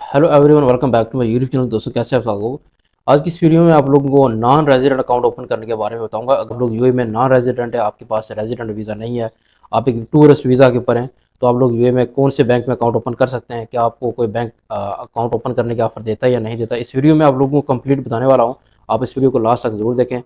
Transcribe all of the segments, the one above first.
Hello everyone, welcome back to my YouTube channel. दोस्तों, कैसे हैं आप सब लोग। आज की इस वीडियो में आप लोगों को नॉन रेजिडेंट अकाउंट ओपन करने के बारे में बताऊंगा। अगर आप लोग यूएई में नॉन रेजिडेंट है, आपके पास रेजिडेंट वीज़ा नहीं है, आप एक टूरिस्ट वीज़ा के ऊपर हैं, तो आप लोग यूएई में कौन से बैंक में अकाउंट ओपन कर सकते हैं। क्या आपको कोई बैंक अकाउंट ओपन करने का ऑफर देता है या नहीं देता, इस वीडियो में आप लोगों को कंप्लीट बताने वाला हूँ। आप इस वीडियो को लास्ट तक जरूर देखें।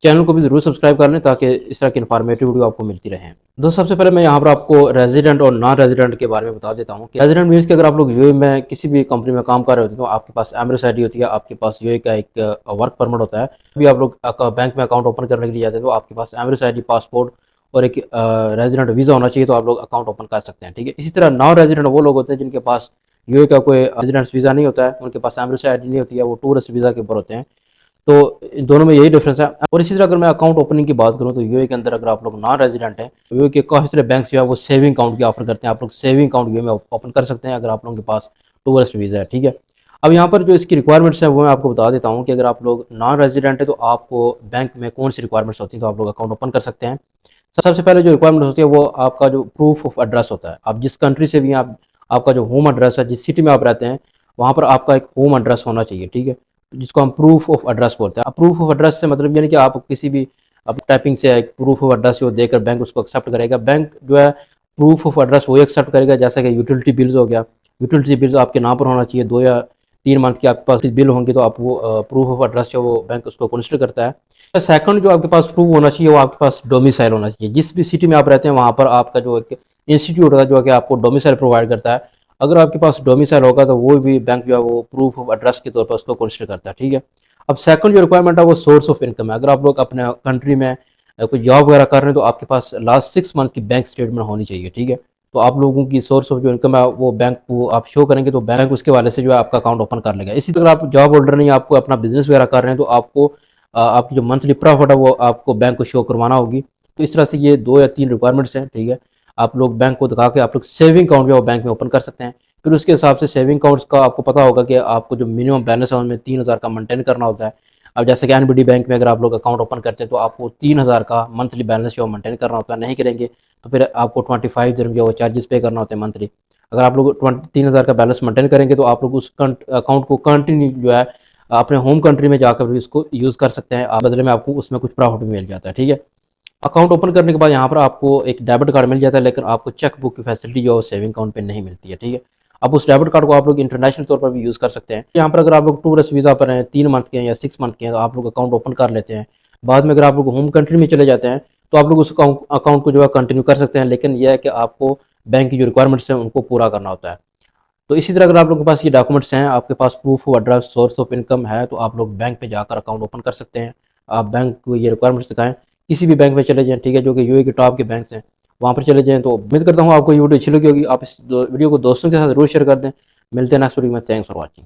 चैनल को भी जरूर सब्सक्राइब कर लें ताकि इस तरह की इन्फॉर्मेटिव वीडियो आपको मिलती रहे। दोस्तों, सबसे पहले मैं यहाँ पर आपको रेजिडेंट और नॉन रेजिडेंट के बारे में बता देता हूँ कि रेजिडेंट मीन्स कि अगर आप लोग यूएई में किसी भी कंपनी में काम कर रहे होते हैं तो आपके पास एमरेस आईडी होती है, आपके पास यूएई का एक वर्क परमिट होता है। भी आप लोग बैंक में अकाउंट ओपन करने के लिए जाते हैं तो आपके पास एमरेस आईडी, पासपोर्ट और एक रेजिडेंट वीज़ा होना चाहिए, तो आप लोग अकाउंट ओपन कर सकते हैं। ठीक है। इसी तरह नॉन रेजिडेंट वो लोग होते हैं जिनके पास यूएई का कोई रेजिडेंट वीज़ा नहीं होता है, उनके पास एमरेस आईडी नहीं होती है, वो टूरिस्ट वीज़ा के ऊपर होते हैं। तो इन दोनों में यही डिफरेंस है। और इसी तरह अगर मैं अकाउंट ओपनिंग की बात करूं तो यूएई के अंदर अगर आप लोग नॉन रेजिडेंट हैं, यूएई के काफ़ी सारे बैंक जो है वो सेविंग अकाउंट की ऑफर करते हैं। आप लोग सेविंग अकाउंट यूएई में ओपन कर सकते हैं अगर आप लोगों के पास टूरिस्ट वीज़ा है। ठीक है। अब यहाँ पर जो इसकी रिक्वायरमेंट्स है वो मैं आपको बता देता हूँ कि अगर आप लोग नॉन रेजिडेंट है तो आपको बैंक में कौन सी रिक्वायरमेंट्स होती हैं तो आप लोग अकाउंट ओपन कर सकते हैं। सबसे पहले जो रिक्वायरमेंट होती है वो आपका जो प्रूफ ऑफ एड्रेस होता है। आप जिस कंट्री से भी आप, आपका जो होम एड्रेस है, जिस सिटी में आप रहते हैं, वहाँ पर आपका एक होम एड्रेस होना चाहिए। ठीक है। जिसको हम प्रूफ ऑफ एड्रेस बोलते हैं। अब प्रूफ ऑफ एड्रेस से मतलब ये नहीं कि आप किसी भी अब टाइपिंग से एक प्रूफ ऑफ एड्रेस को देकर बैंक उसको एक्सेप्ट करेगा। बैंक जो है प्रूफ ऑफ एड्रेस वही एक्सेप्ट करेगा जैसा कि यूटिलिटी बिल्स हो गया। यूटिलिटी बिल्स आपके नाम पर होना चाहिए, 2 या 3 मंथ के आपके पास बिल होंगे तो आप वो प्रूफ ऑफ एड्रेस जो वो बैंक उसको कंसिडर करता है। सेकंड जो आपके पास प्रूफ होना चाहिए वो आपके पास डोमिसाइल होना चाहिए। जिस भी सिटी में आप रहते हैं वहाँ पर आपका जो एक इंस्टीट्यूट होता है जो है कि आपको डोमिसाइल प्रोवाइड करता है। अगर आपके पास डोमिसाइल होगा तो वो भी बैंक जो है वो प्रूफ ऑफ एड्रेस के तौर पर उसको कंसिडर करता है। ठीक है। अब सेकंड जो रिक्वायरमेंट है वो सोर्स ऑफ इनकम है। अगर आप लोग अपने कंट्री में कोई जॉब वगैरह कर रहे हैं तो आपके पास लास्ट 6 मंथ की बैंक स्टेटमेंट होनी चाहिए। ठीक है। तो आप लोगों की सोर्स ऑफ जो इनकम है वो बैंक को आप शो करेंगे तो बैंक उसके वाले से जो है आपका अकाउंट ओपन कर लेगा। इसी तरह आप जॉब होल्डर नहीं, आपको अपना बिजनेस वगैरह कर रहे हैं तो आपको आपकी जो मंथली प्रॉफिट है वो आपको बैंक को शो करवाना होगी। तो इस तरह से ये 2 या 3 रिक्वायरमेंट्स हैं। ठीक है। आप लोग बैंक को दिखा के आप लोग सेविंग अकाउंट जो है वो बैंक में ओपन कर सकते हैं। फिर उसके हिसाब से सेविंग अकाउंट्स का आपको पता होगा कि आपको जो मिनिमम बैलेंस है उनमें 3,000 का मेंटेन करना होता है। अब जैसे कि एनबीडी बैंक में अगर आप लोग अकाउंट ओपन करते हैं तो आपको 3,000 का मंथली बैलेंस जो मेंटेन करना होता है। नहीं करेंगे तो फिर आपको 25 दिन जो चार्जेस पे करना होते हैं मंथली। अगर आप लोग 3,000 का बैलेंस मेंटेन करेंगे तो आप लोग उस अकाउंट को कंटिन्यू जो है अपने होम कंट्री में जाकर भी इसको यूज़ कर सकते हैं। बदले में आपको उसमें कुछ प्रॉफिट भी मिल जाता है। ठीक है। अकाउंट ओपन करने के बाद यहाँ पर आपको एक डेबिट कार्ड मिल जाता है, लेकिन आपको चेक बुक की फैसिलिटी जो है सेविंग अकाउंट पे नहीं मिलती है। ठीक है। अब उस डेबिट कार्ड को आप लोग इंटरनेशनल तौर पर भी यूज़ कर सकते हैं। यहाँ पर अगर आप लोग टूरिस्ट वीज़ा पर हैं, 3 मंथ के हैं या 6 मंथ के हैं, तो आप लोग अकाउंट ओपन कर लेते हैं। बाद में अगर आप लोग होम कंट्री में चले जाते हैं तो आप लोग उस अकाउंट को जो है कंटिन्यू कर सकते हैं, लेकिन यह है कि आपको बैंक की जो रिक्वायरमेंट्स हैं उनको पूरा करना होता है। तो इसी तरह अगर आप लोगों के पास ये डॉक्यूमेंट्स हैं, आपके पास proof of address, source of income है, तो आप लोग बैंक पे जाकर अकाउंट ओपन कर सकते हैं। आप बैंक को ये रिक्वायरमेंट्स दिखाएं, किसी भी बैंक में चले जाएं। ठीक है। जो कि यूएई के टॉप के बैंक्स हैं वहाँ पर चले जाएं। तो उम्मीद करता हूँ आपको ये वीडियो अच्छी लगी होगी। आप इस वीडियो को दोस्तों के साथ जरूर शेयर कर दें। मिलते हैं नेक्स्ट वीडियो में। Thanks for watching.